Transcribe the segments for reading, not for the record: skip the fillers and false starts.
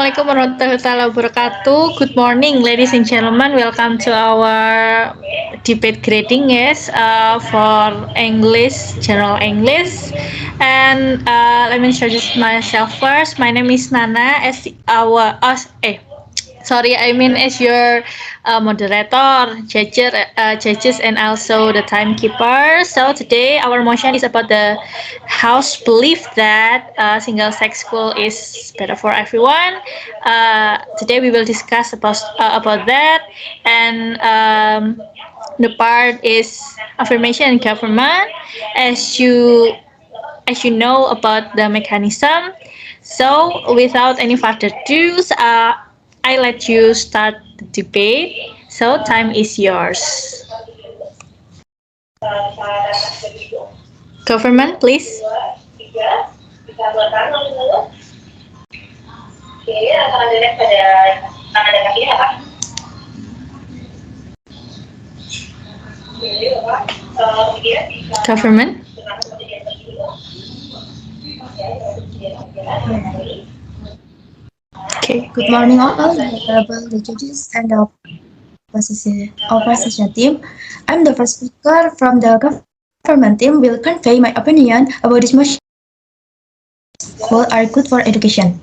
Assalamualaikum warahmatullahi wabarakatuh. Good morning, ladies and gentlemen. Welcome to our debate grading, yes, for English, general English. And let me introduce myself first. My name is Nana. As your moderator, judges, and also the timekeeper. So today our motion is about the house belief that single-sex school is better for everyone. Today we will discuss about that, and the part is affirmation and government. As you as you know about the mechanism. So, without any further ado, I let you start the debate. So, time is yours. Government, please. Government. Okay. Good morning, all honorable the judges and the opposition team. I'm the first speaker from the government team. Will convey my opinion about this motion. Schools are good for education.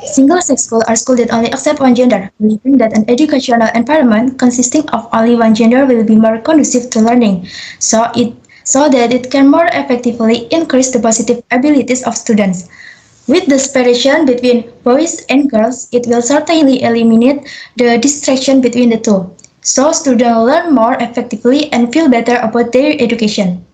Single-sex schools are schools that only accept one gender, believing that an educational environment consisting of only one gender will be more conducive to learning, so that it can more effectively increase the positive abilities of students. With the separation between boys and girls, it will certainly eliminate the distraction between the two, so students learn more effectively and feel better about their education.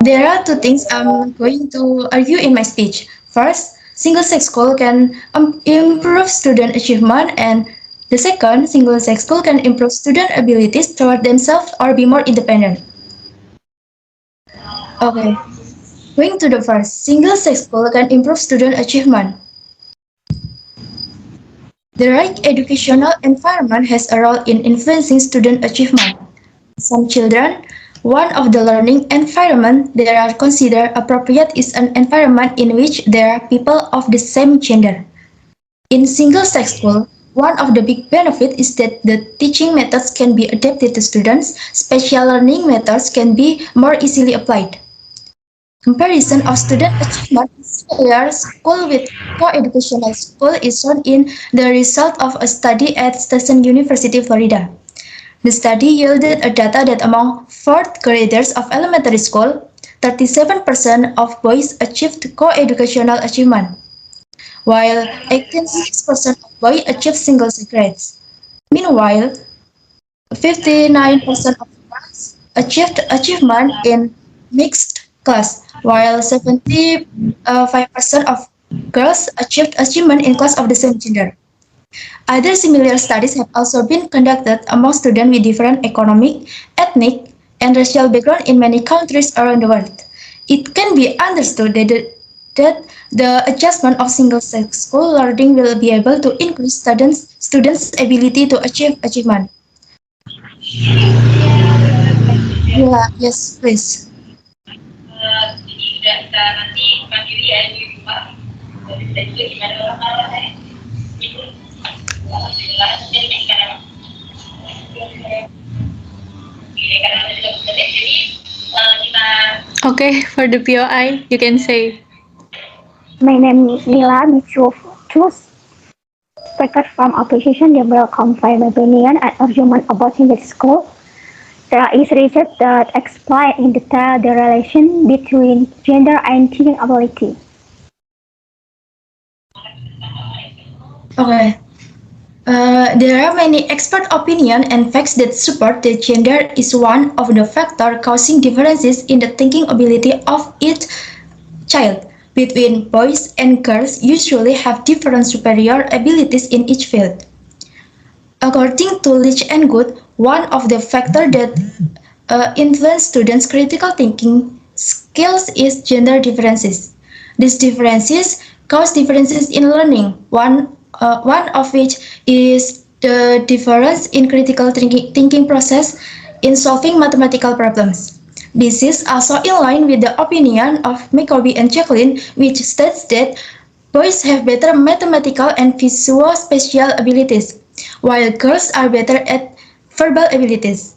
There are two things I'm going to argue in my speech. First, single-sex school can improve student achievement, and the second, single-sex school can improve student abilities toward themselves or be more independent. Okay, going to the first, single-sex school can improve student achievement. The right educational environment has a role in influencing student achievement. Some children, one of the learning environment they are considered appropriate is an environment in which there are people of the same gender. In single-sex school, one of the big benefits is that the teaching methods can be adapted to students. Special learning methods can be more easily applied. Comparison of student achievement in similar school with co-educational school is shown in the result of a study at Stetson University, Florida. The study yielded a data that among fourth graders of elementary school, 37% of boys achieved co-educational achievement, while 86% of boys achieved single-sex grades. Meanwhile, 59% of girls achieved achievement in mixed class, while 75% of girls achieved achievement in class of the same gender. Other similar studies have also been conducted among students with different economic, ethnic, and racial background in many countries around the world. It can be understood that the adjustment of single-sex school learning will be able to increase students' ability to achieve achievement. Yeah, yes, please. Okay, for the POI, you can say. My name is Nila Michus, speaker from opposition. They will convey my opinion and argument about single school. There is research that explain in detail the relation between gender and teaching ability. Okay. There are many expert opinions and facts that support that gender is one of the factors causing differences in the thinking ability of each child. Between boys and girls usually have different superior abilities in each field. According to Leach and Good, one of the factors that influence students' critical thinking skills is gender differences. These differences cause differences in learning. One of which is the difference in critical thinking process in solving mathematical problems. This is also in line with the opinion of McCoby and Jacqueline, which states that Boys have better mathematical and visual spatial abilities, while girls are better at verbal abilities.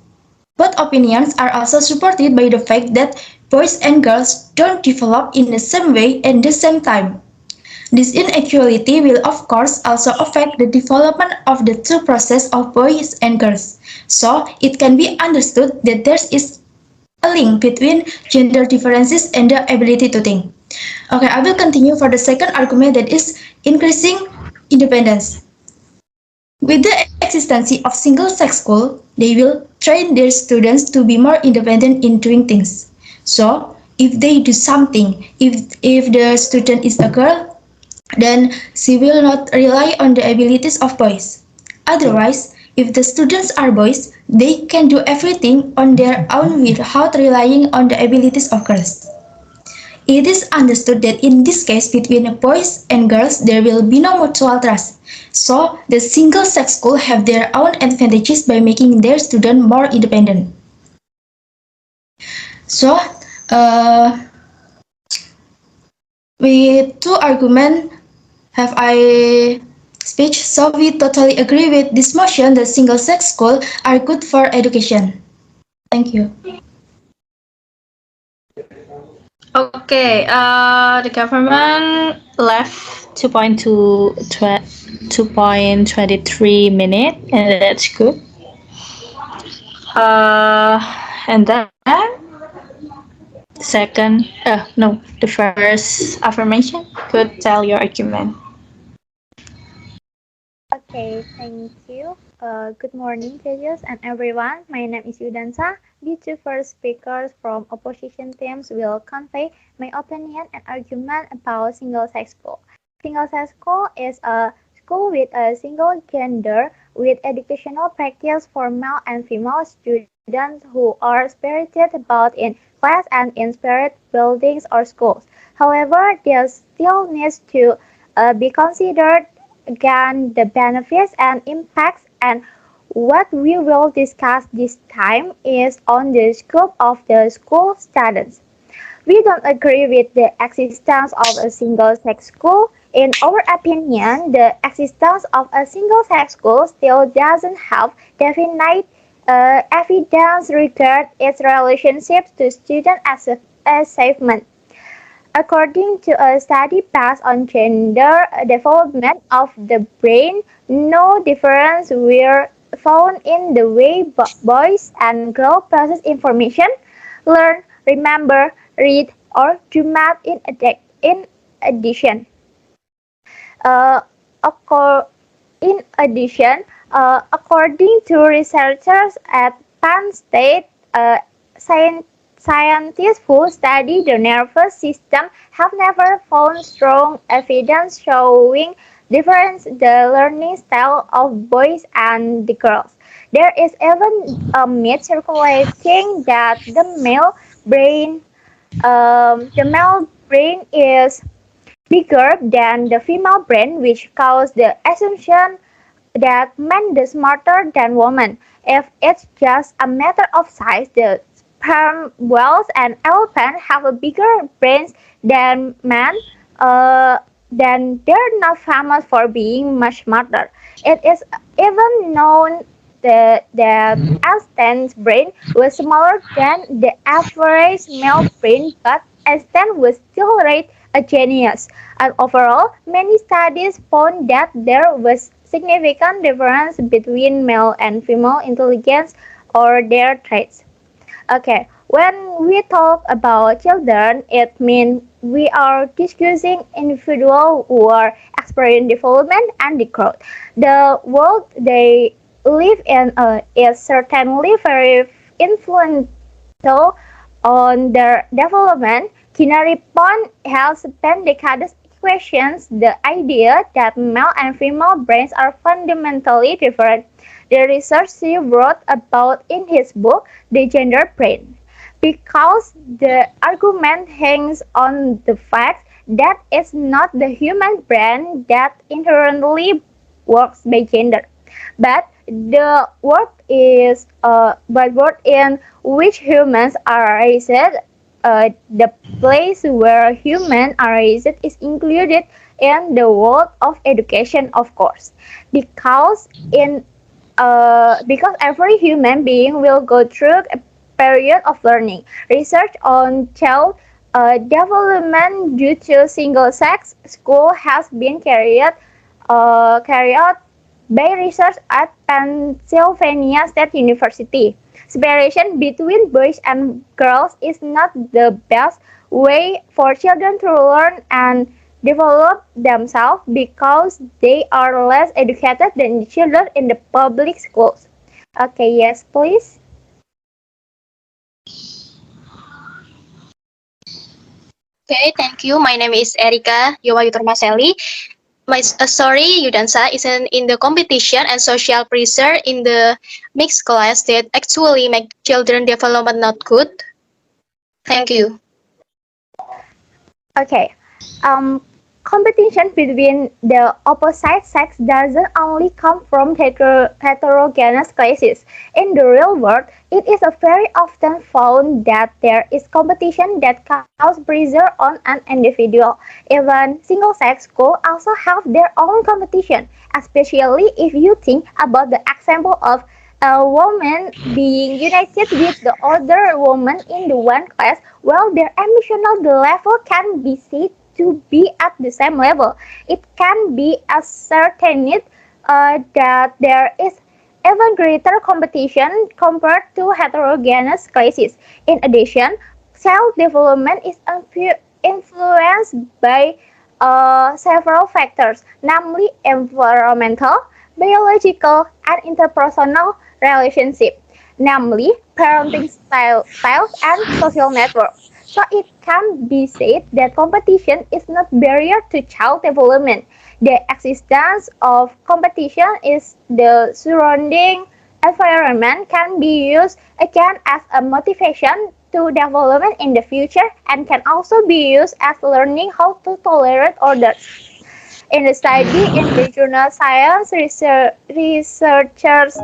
Both opinions are also supported by the fact that boys and girls don't develop in the same way at the same time. This inequality will of course also affect the development of the two process of boys and girls. So it can be understood that there is a link between gender differences and the ability to think. Okay, I will continue for the second argument, that is increasing independence. With the existence of single-sex school, they will train their students to be more independent in doing things. So, if they do something, if the student is a girl, then she will not rely on the abilities of boys. Otherwise, if the students are boys, they can do everything on their own without relying on the abilities of girls. It is understood that in this case between boys and girls there will be no mutual trust. So the single sex school have their own advantages by making their students more independent. So with two arguments have I speech, so we totally agree with this motion that single sex school are good for education. Thank you. Okay, the government left 2.23 minute, and that's good. And then second, no, the first affirmation. Could tell your argument. Okay, thank you. Good morning, judges and everyone. My name is Yudansa. The two first speakers from opposition teams will convey my opinion and argument about single-sex school. Single-sex school is a school with a single gender with educational practice for male and female students who are spirited about in class and in spirit buildings or schools. However, there still needs to be considered again the benefits and impacts, and what we will discuss this time is on the scope of the school students. We don't agree with the existence of a single-sex school. In our opinion, the existence of a single-sex school still doesn't have definite evidence regarding its relationships to student achievement. According to a study based on gender development of the brain, no difference were found in the way boys and girls process information, learn, remember, read, or do math in addition. Uh, in addition, according to researchers at Penn State, scientists who study the nervous system have never found strong evidence showing difference the learning style of boys and the girls. There is even a myth circulating that the male brain is bigger than the female brain, which causes the assumption that men is smarter than women. If it's just a matter of size, the sperm whales and elephants have a bigger brains than men. Then they're not famous for being much smarter. It is even known that Einstein's brain was smaller than the average male brain, but Einstein was still rated a genius. And overall, many studies found that there was significant difference between male and female intelligence or their traits. Okay, when we talk about children, it means we are discussing individuals who are experiencing development and the growth. The world they live in is certainly very influential on their development. Kinari Pond has spent decades questions the idea that male and female brains are fundamentally different. The research he wrote about in his book, The Gender Brain, because the argument hangs on the fact that it's not the human brain that inherently works by gender, but the world in which humans are raised, the place where humans are raised is included in the world of education, of course, because because every human being will go through a period of learning. Research on child development due to single-sex school has been carried out by research at Pennsylvania State University. Separation between boys and girls is not the best way for children to learn and develop themselves because they are less educated than the children in the public schools. Okay, yes, please. Okay, thank you. My name is Erika Yomayutur Maseli. My story, Yudansa, is in the competition and social pressure in the mixed class that actually make children development not good. Thank you. Okay. Um, Competition between the opposite sex doesn't only come from heterogeneous classes. In the real world, it is very often found that there is competition that causes pressure on an individual. Even single-sex schools also have their own competition, especially if you think about the example of a woman being united with the other woman in the one class, while their emotional level can be said to be at the same level. It can be ascertained that there is even greater competition compared to heterogeneous classes. In addition, child development is influenced by several factors, namely environmental, biological, and interpersonal relationship, namely parenting styles and social networks. So it can be said that competition is not barrier to child development. The existence of competition is the surrounding environment can be used again as a motivation to development in the future and can also be used as learning how to tolerate others. In the study in the journal Science, researchers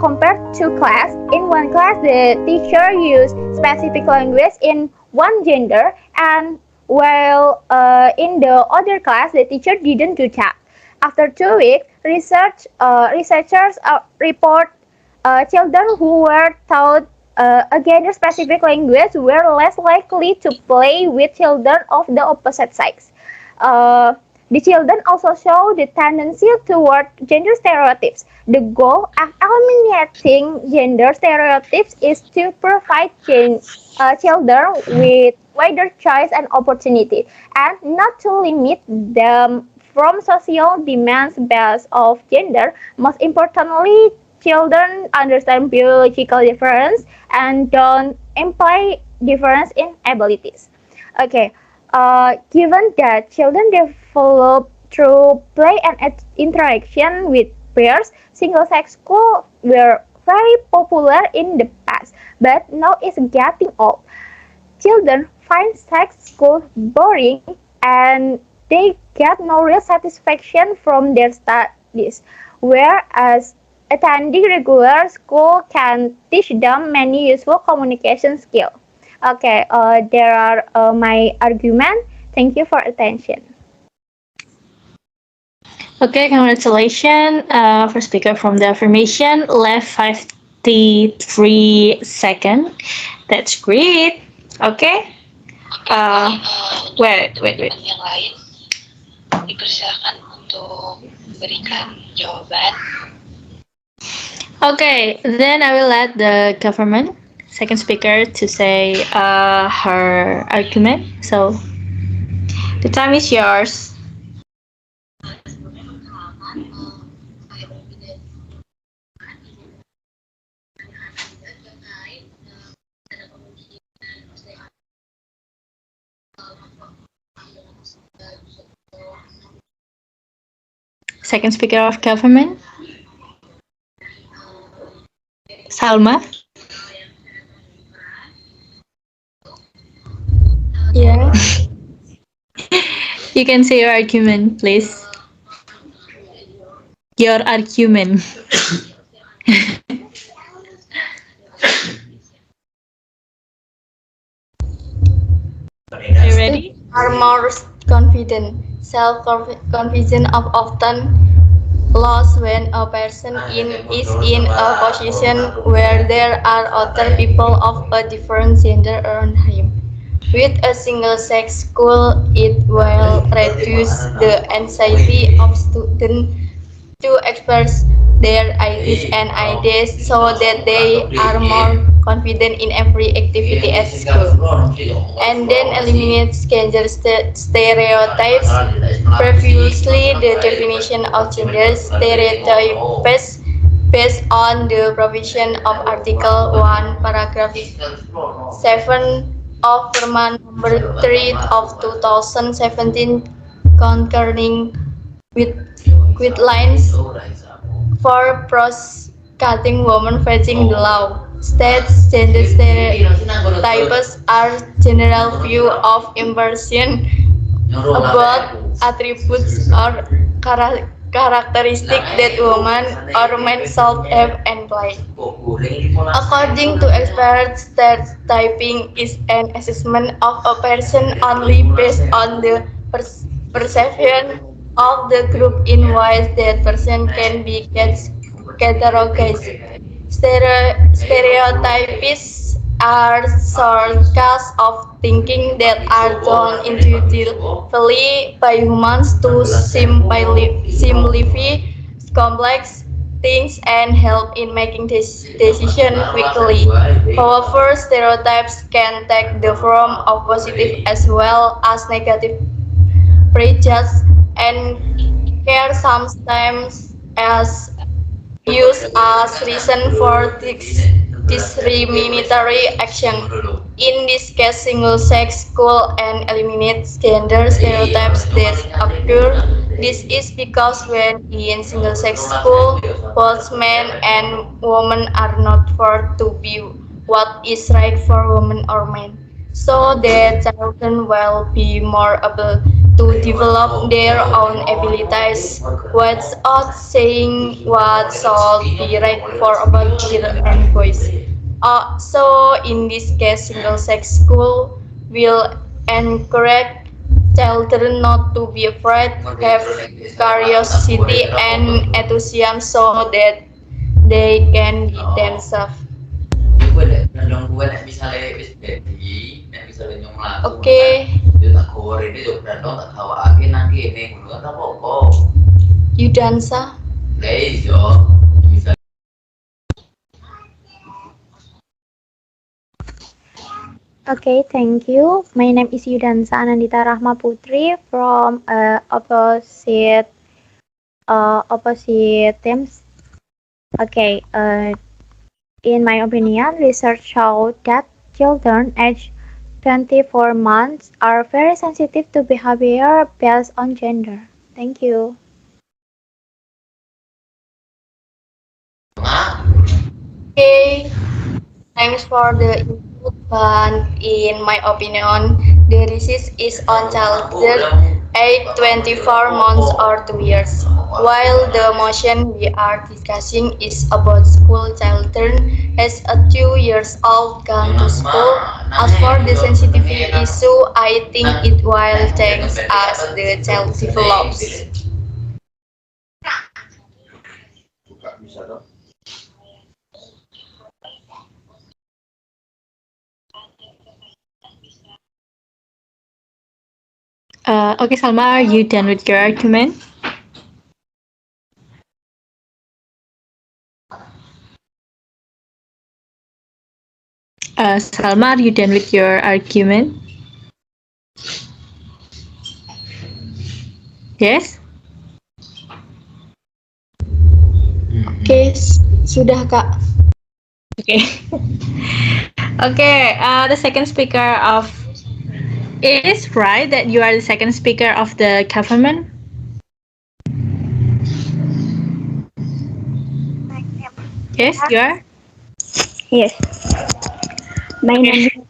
compared two classes. In one class, the teacher used specific language in one gender, and while in the other class, the teacher didn't do that. After 2 weeks, researchers report children who were taught a gender-specific language were less likely to play with children of the opposite sex. Uh, the children also show the tendency toward gender stereotypes. The goal of eliminating gender stereotypes is to provide children with wider choice and opportunity, and not to limit them from social demands based of gender. Most importantly, children understand biological difference and don't imply difference in abilities. Okay, given that children develop through play and interaction with peers, single-sex schools were very popular in the past, but now it's getting old. Children find sex school boring and they get no real satisfaction from their studies, whereas attending regular school can teach them many useful communication skills. Okay, there are my argument. Thank you for attention. Okay, congratulations. First speaker from the affirmation left 53 seconds. That's great. Okay. Wait. Yang lain dipersilakan untuk memberikan jawaban. Okay, then I will let the government second speaker to say her argument. So the time is yours. Second speaker of government, Salma. Yeah. You can say your argument, please. Your argument. Are you ready? Are more confidence. Self-confidence of often lost when a person is in a position where there are other people of a different gender around him. With a single-sex school, it will reduce the anxiety of students to express their ideas and ideas so that they are more confident in every activity at school. And then eliminate gender stereotypes. Previously, the definition of gender stereotypes based on the provision of Article 1, Paragraph 7 of Perman Number 3 of 2017 concurring with guidelines for prosecuting women facing the law. States gender stereotypes are general view of impression about attributes or characteristics that women or men should have and play. According to experts, stereotyping is an assessment of a person only based on the perception of the group in ways that person can be categorized. Stereotypes are shortcuts of thinking that are done individually by humans to simplify complex things and help in making decisions quickly. However, stereotypes can take the form of positive as well as negative prejudice and care sometimes as used as reason for discriminatory action. In this case, single-sex school and eliminates gender stereotypes that occur. This is because when in single-sex school, both men and women are not forced to be what is right for women or men, so that children will be more able to develop their own abilities without saying what should be right for about girls and boys. So in this case, single-sex school will encourage children not to be afraid, have curiosity and enthusiasm so that they can be themselves. Oke, Yudansa. Okay, thank you. My name is Yudansa Anandita Rahma Putri from opposite teams. Okay, in my opinion, research showed that children aged 24 months are very sensitive to behavior based on gender. Thank you. Okay, thanks for the input, but in my opinion, the disease is on children age 24 months or 2 years, while the motion we are discussing is about school children as a 2 years old gone to school. As for the sensitivity issue, I think it will change as the child develops. Okay, Salma, are you done with your argument? Salma, are you done with your argument? Yes? Oke, sudah Kak. Okay. Okay, the second speaker of... Is right that you are the second speaker of the government? Yes, you are? Yes. My name is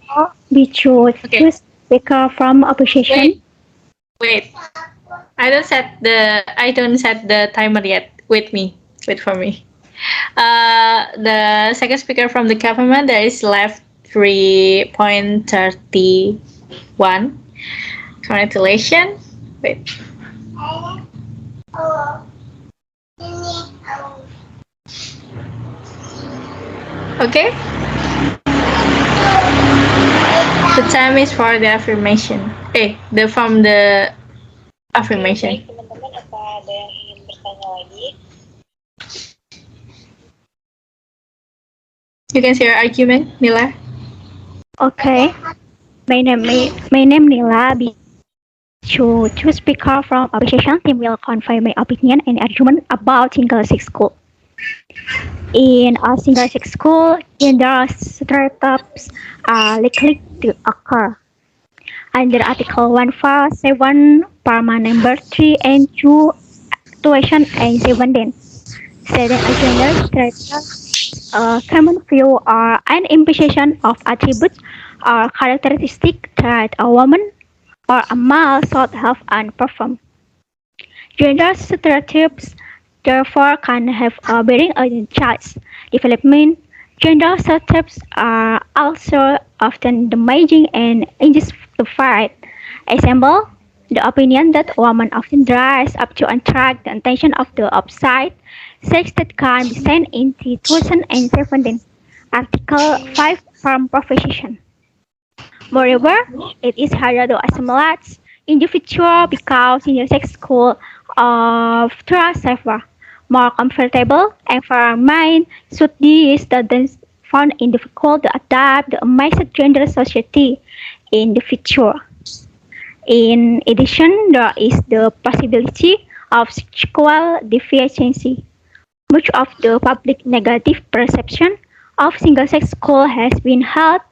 we choose speaker from opposition. Wait. I don't set the timer yet. Wait for me. The second speaker from the government, there is left 3.31. Congratulations. Wait. Okay. The time is for the affirmation. The from the affirmation. Baik teman-teman, apa ada yang ingin bertanya lagi? You can say your argument, Nila. Okay. My name Nila. To speaker from opposition team will convey my opinion and argument about single sex school. In a single sex school, gender stereotypes are likely to occur. Under Article 147, Parma number 3 and 2, 2017, stating a gender stereotype, a common view or an imposition of attributes or characteristics that a woman or a male should have and perform. Gender stereotypes therefore can have a bearing on child's development. Gender stereotypes are also often damaging and injustified. Example, the opinion that women often dress up to attract the attention of the opposite sex that can be seen in 2017, Article 5 from Profession. Moreover, it is harder to assimilate individuals because intersex school of trust safer, more comfortable environment should these students found it difficult to adapt the mixed gender society in the future. In addition, there is the possibility of sexual deviancy. Much of the public negative perception of single-sex school has been held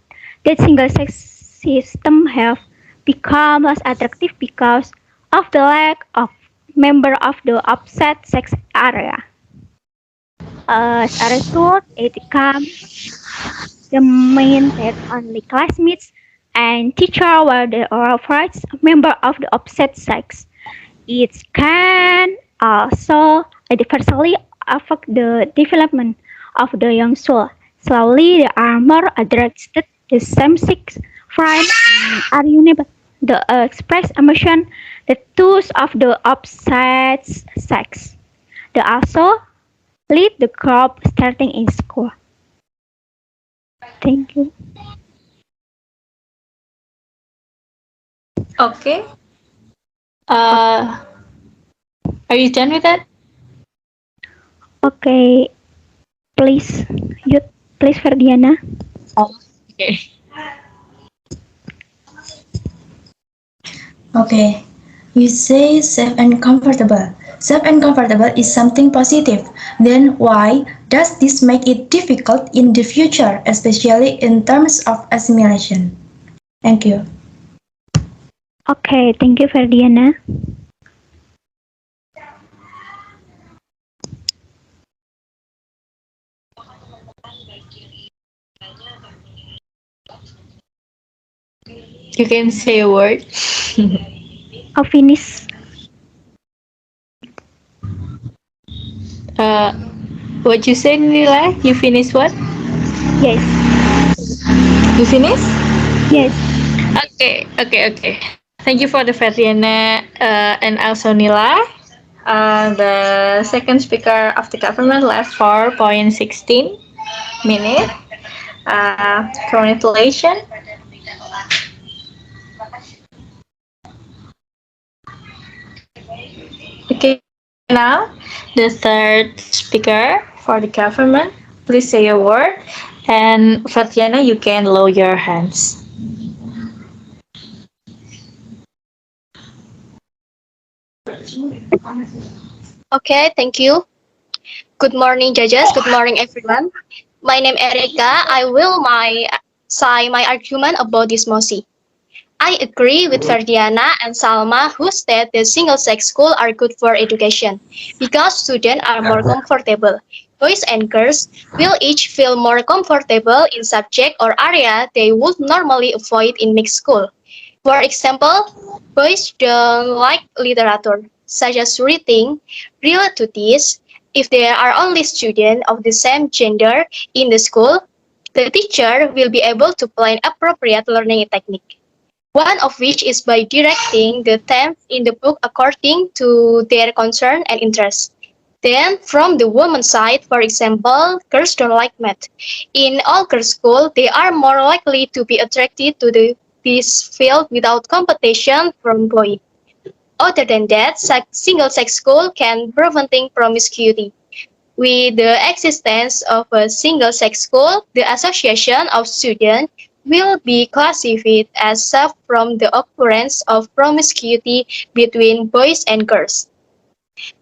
that single-sex systems have become less attractive because of the lack of members of the opposite sex area. As a result, it becomes the main that only classmates and teachers were the authorized members of the opposite sex. It can also adversely affect the development of the young soul. Slowly, they are more attracted to same-sex friends and are unable to express emotion the tools of the opposite sex. They also lead the group starting in school. Thank you. Okay. Are you done with that? Okay, please, please Ferdiana. Oh, okay. Okay. You say safe and comfortable. Safe and comfortable is something positive. Then why does this make it difficult in the future, especially in terms of assimilation? Thank you. Okay, thank you Ferdiana. You can say a word. I'll finish. What you said, Nila? You finished what? Yes, You finished? yes. Okay. Thank you for the Ferdinand and also Nila. The second speaker of the government left 4.16 minutes. Congratulations. Okay, now the third speaker for the government. Please say a word. And Fatiana, you can lower your hands. Okay, thank you. Good morning, judges. Good morning, everyone. My name is Erika. I will say my argument about this motion. I agree with Ferdiana and Salma who state that single-sex schools are good for education because students are more comfortable. Boys and girls will each feel more comfortable in subject or area they would normally avoid in mixed school. For example, boys don't like literature, such as reading. Related to this, if there are only students of the same gender in the school, the teacher will be able to plan appropriate learning technique. one of which is by directing the themes in the book according to their concern and interest. Then, from the woman's side, for example, girls don't like math. In all girls' school, they are more likely to be attracted to this field without competition from boys. Other than that, single-sex school can preventing promiscuity. With the existence of a single-sex school, the association of students will be classified as safe from the occurrence of promiscuity between boys and girls.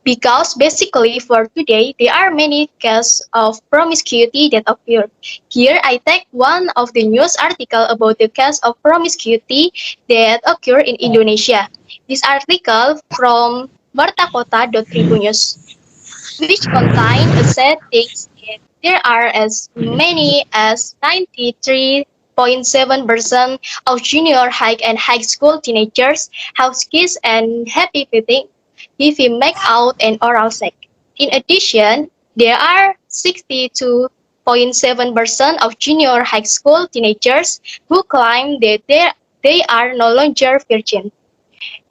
Because basically for today, there are many cases of promiscuity that occur. Here I take one of the news article about the case of promiscuity that occur in Indonesia. This article from Martakota.Tribunnews, which contain a sad things that there are as many as 93.7% of junior high and high school teenagers have kiss and happy feeling if we make out and oral sex. In addition, there are 62.7% of junior high school teenagers who claim that they are no longer virgin.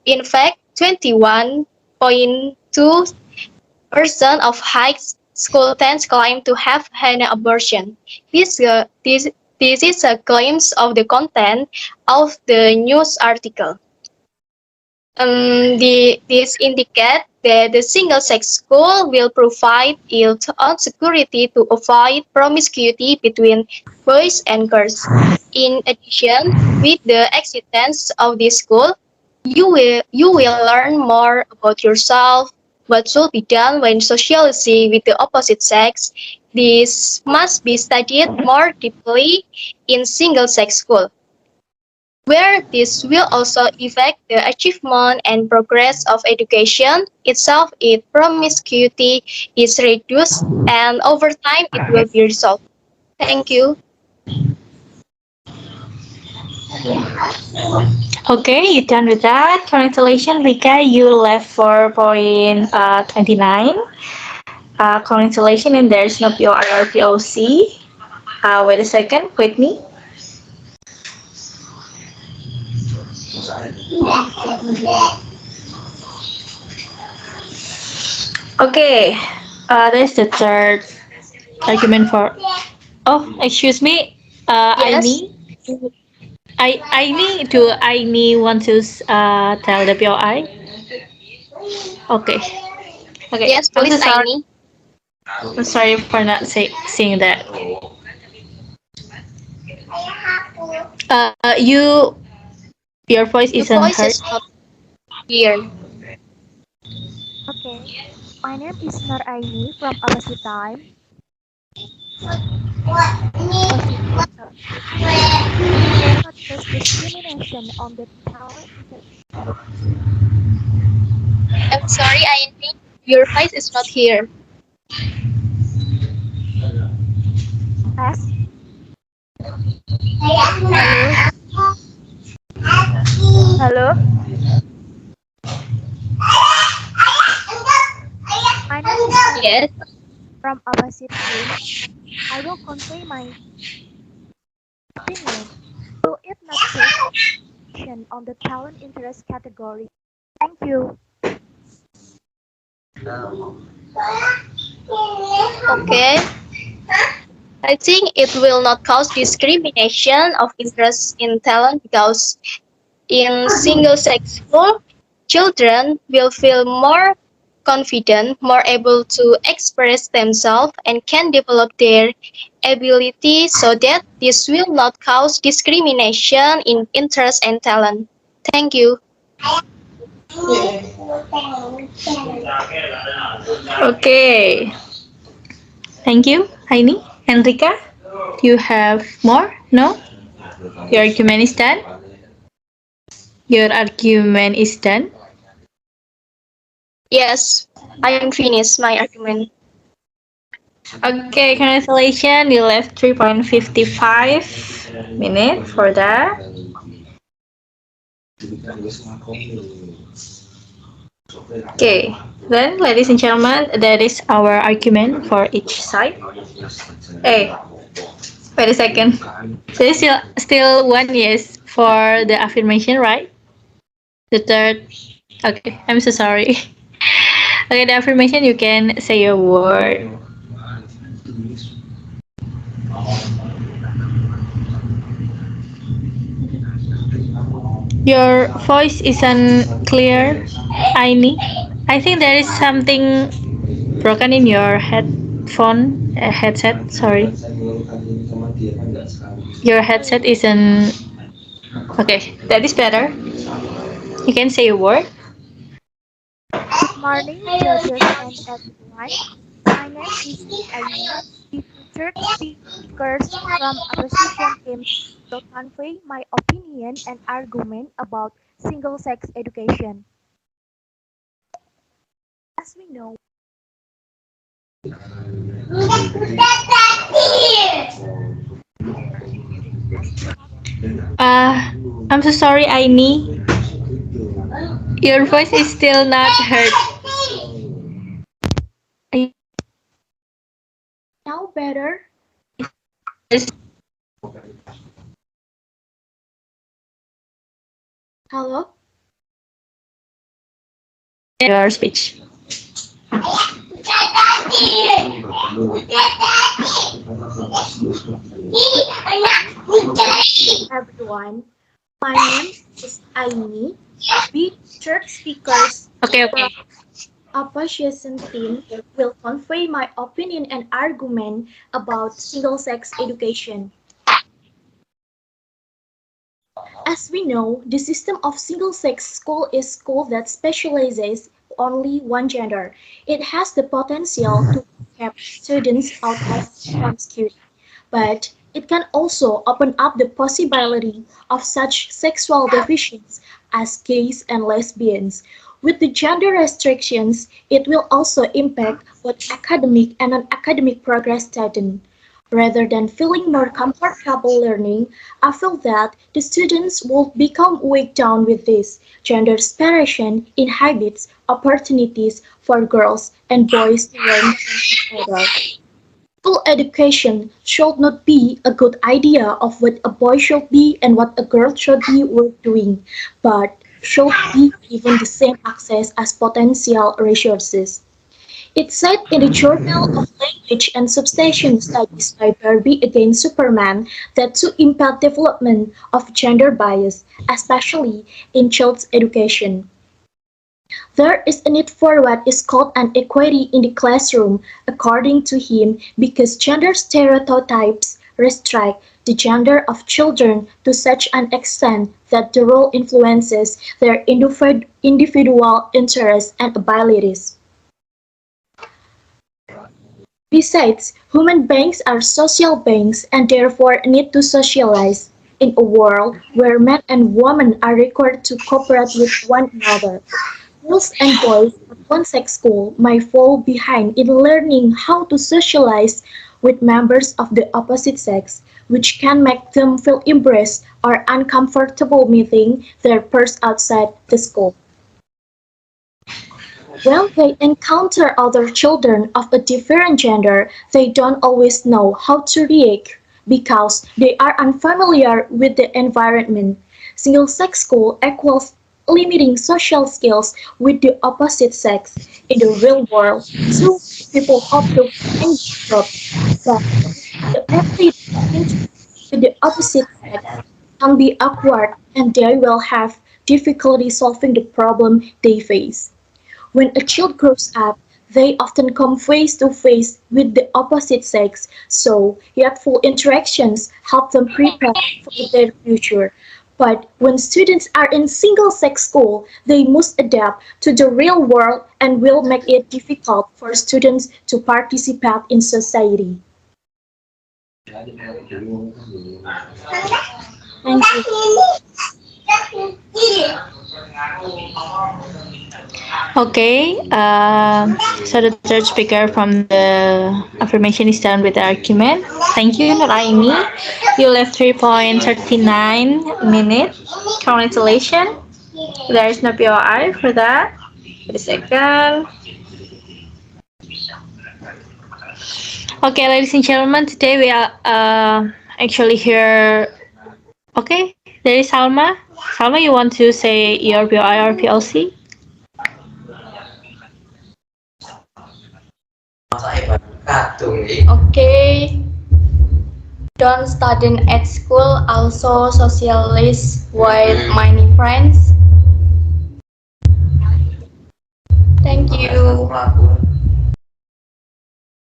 In fact, 21.2% of high school teens claim to have had an abortion. This is a glimpse of the content of the news article. This indicates that the single-sex school will provide its own security to avoid promiscuity between boys and girls. In addition, with the existence of this school, you will learn more about yourself, what should be done when socializing with the opposite sex. This must be studied more deeply in single-sex school, where this will also affect the achievement and progress of education itself if promiscuity is reduced and over time it will be resolved. Thank you. Okay, you done with that. Congratulations, Rika. You left for point 29. Congratulations, and there's no POR or POC. Wait a second, wait me. Okay, that's the third argument for. Oh, excuse me. Yes. Aini. I want to tell the POI? Okay. Okay. Yes, I'm so please, sorry. Aini. I'm sorry for not saying that. Your voice Your isn't voice heard. is not clear. Okay, my name is Noor Aini from Opposite Time. Will not cause discrimination on the talent. I'm sorry, Aini. Your voice is not here. Test. Hello. Hello. My name is Noor Yes. from Opposite Team. I will convey my opinion. Will it not cause discrimination on the talent interest category? Thank you. Okay. I think it will not cause discrimination of interest in talent because in single-sex school, children will feel more confident, more able to express themselves, and can develop their ability so that this will not cause discrimination in interest and talent. Thank you. Okay. Thank you, Aini. Enrica, do you have more? No? Your argument is done? Your argument is done? Yes, I am finished my argument. Okay, congratulations. You left 3.55 minutes for that. Okay, then, ladies and gentlemen, that is our argument for each side. Hey, wait a second. There's still one yes for the affirmation, right? The third. Okay, I'm so sorry. Okay, the affirmation you can say a word. Your voice isn't clear, Aini. I think there is something broken in your headset. Sorry, your headset isn't. Okay, that is better. You can say a word. Good morning, judges and everyone. My name is Noor Aini. The featured speakers from opposition teams will convey my opinion and argument about single-sex education. As we know, Uh, I'm so sorry, Aini. Your voice is still not heard. Now better. Yes, Hello? your speech. Everyone. My name is Aini. We church speakers Okay, from okay. opposition team will convey my opinion and argument about single-sex education. As we know, the system of single-sex school is school that specializes only one gender. It has the potential to keep students out of promiscuity, but it can also open up the possibility of such sexual divisions as gays and lesbians. With the gender restrictions, it will also impact both academic and non-academic progress students. Rather than feeling more comfortable learning, I feel that the students will become weighed down with this. Gender separation inhibits opportunities for girls and boys to learn from each other. School education should not be a good idea of what a boy should be and what a girl should be worth doing, but should be given the same access as potential resources. It said in the Journal of Language and Substantiation Studies by Barbie against Superman that to impact development of gender bias, especially in child's education, there is a need for what is called an equity in the classroom, according to him, because gender stereotypes restrict the gender of children to such an extent that the role influences their individual interests and abilities. Besides, human beings are social beings and therefore need to socialize. In a world where men and women are required to cooperate with one another, girls and boys at one-sex school might fall behind in learning how to socialize with members of the opposite sex, which can make them feel embarrassed or uncomfortable meeting their peers outside the school. When they encounter other children of a different gender, they don't always know how to react because they are unfamiliar with the environment. Single-sex school equals limiting social skills with the opposite sex. In the real world, so people hope to find jobs, but immediately interact with the opposite sex can be awkward and they will have difficulty solving the problem they face. When a child grows up, they often come face to face with the opposite sex, so youthful interactions help them prepare for their future. But when students are in single-sex school, they must adapt to the real world and will make it difficult for students to participate in society. Thank you. Okay, so the third speaker from the affirmation is done with the argument. Thank you, Noraini. You left 3.39 minutes. Congratulations. There is no POI for that. Wait a second. Okay, ladies and gentlemen, today we are actually here. Okay, There is Salma. Salma, you want to say your POI or PLC? Okay, don't study at school, also socialize with many friends. Thank you.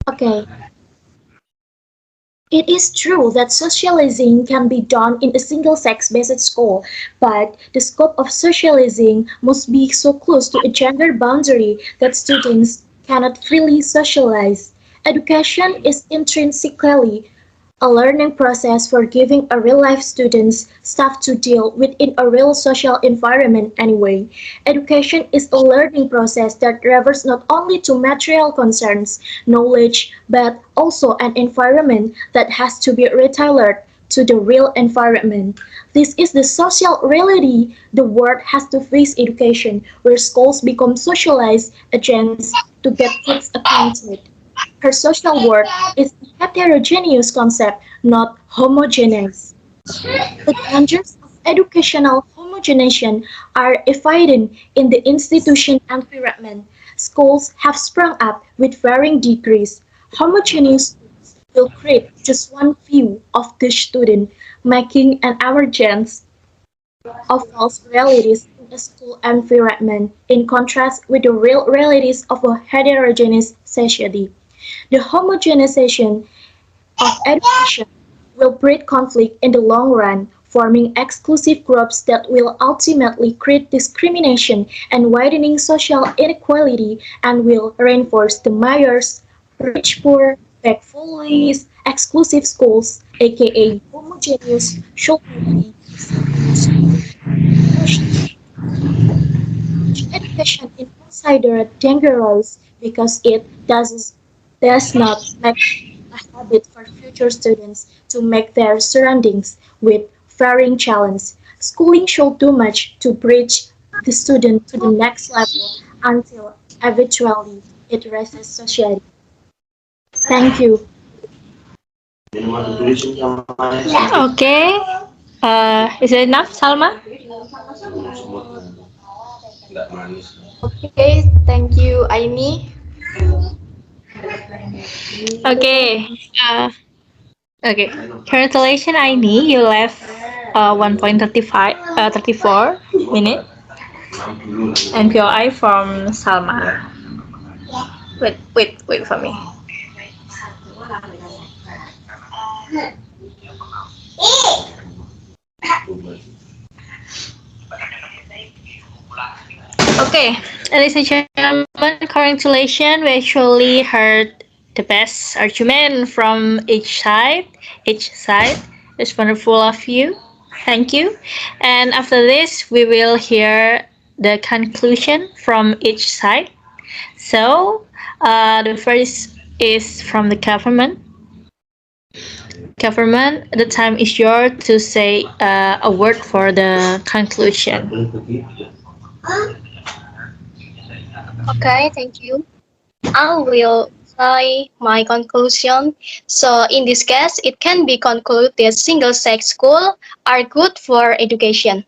Okay. It is true that socializing can be done in a single sex based school, but the scope of socializing must be so close to a gender boundary that students cannot freely socialize. Education is intrinsically a learning process for giving a real-life students stuff to deal with in a real social environment anyway. Education is a learning process that refers not only to material concerns, knowledge, but also an environment that has to be retired to the real environment. This is the social reality the world has to face education, where schools become socialized agents to get kids acquainted. Her social world is a heterogeneous concept, not homogeneous. The dangers of educational homogenization are evident in the institution environment. Schools have sprung up with varying degrees. Homogeneous schools will create just one view of the student, making an emergence of false realities in a school environment, in contrast with the real realities of a heterogeneous society. The homogenization of education will breed conflict in the long run, forming exclusive groups that will ultimately create discrimination and widening social inequality and will reinforce the Myers rich-poor, bag-fullies, exclusive schools, aka homogeneous, should be discontinued education is considered dangerous because it does not make a habit for future students to make their surroundings with varying challenges. Schooling should do much to bridge the student to the next level until eventually it raises society. Thank you. Okay. Is it enough, Salma? Okay, thank you, Aini. Okay. Uh, okay. Congratulations, Aini. You left 1.35, 34 minute. And POI from Salma. Wait for me. Okay, ladies and gentlemen, congratulations. We actually heard the best argument from each side. Each side. It's wonderful of you. Thank you. And after this, we will hear the conclusion from each side. So, the first is from the government. Government, the time is yours to say a word for the conclusion. Okay, thank you. I will say my conclusion. So in this case, it can be concluded that single-sex schools are good for education.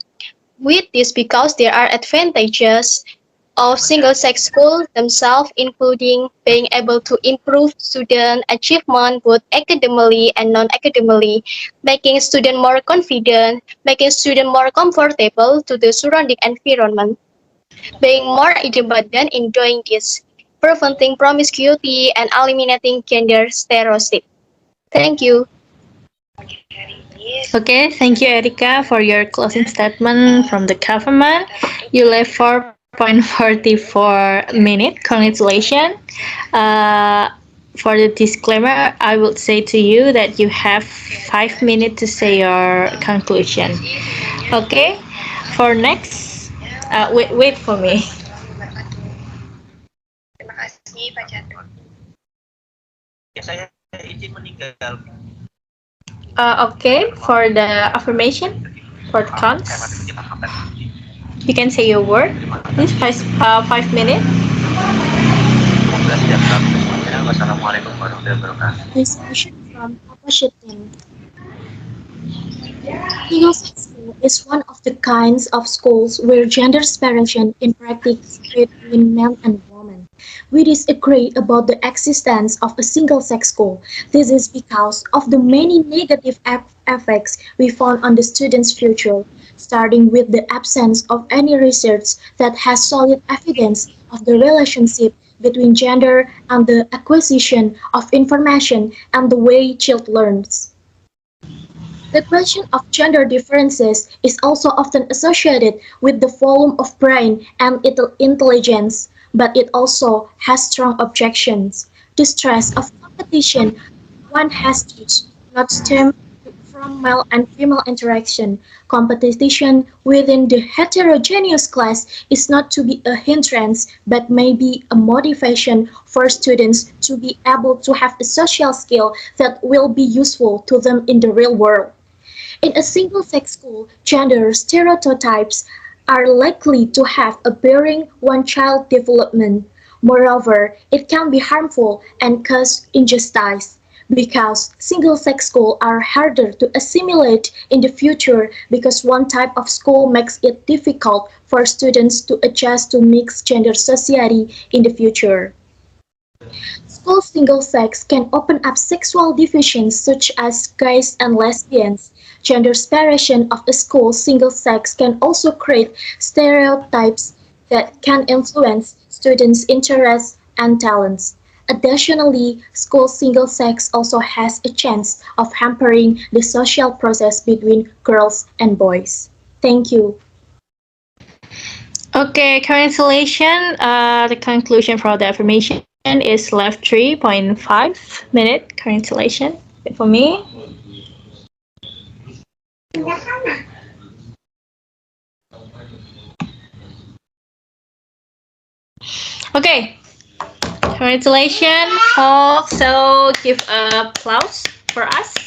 With this because there are advantages of single-sex schools themselves, including being able to improve student achievement both academically and non-academically, making student more confident, making student more comfortable to the surrounding environment, being more independent in doing this, preventing promiscuity and eliminating gender stereotypes. Thank you. Okay, thank you, Erika, for your closing statement from the government. You left 4.44 minute. Congratulations. For the disclaimer, I would say to you that you have 5 minutes to say your conclusion. Okay, for next, wait for me. Terima kasih Pak Chandra. Ya, saya izin meninggal. Okay, for the affirmation, for the cons, you can say your word. Please, 5 minutes. Wassalamualaikum warahmatullahi wabarakatuh. This question from Papa Shitin. Single-sex school is one of the kinds of schools where gender separation in practice between men and women. We disagree about the existence of a single-sex school. This is because of the many negative effects we found on the students' future, starting with the absence of any research that has solid evidence of the relationship between gender and the acquisition of information and the way child learns. The question of gender differences is also often associated with the volume of brain and intelligence, but it also has strong objections. The stress of competition one has to not stem from male and female interaction. Competition within the heterogeneous class is not to be a hindrance, but may be a motivation for students to be able to have a social skill that will be useful to them in the real world. In a single-sex school, gender stereotypes are likely to have a bearing on child development. Moreover, it can be harmful and cause injustice because single-sex schools are harder to assimilate in the future because one type of school makes it difficult for students to adjust to mixed-gender society in the future. School single sex can open up sexual divisions such as gays and lesbians. Gender separation of a school single sex can also create stereotypes that can influence students' interests and talents. Additionally, school single sex also has a chance of hampering the social process between girls and boys. Thank you. Okay, congratulations. The conclusion for the affirmation is left 3.5 minute. Congratulations for me. Okay, congratulations, folks. So give applause for us.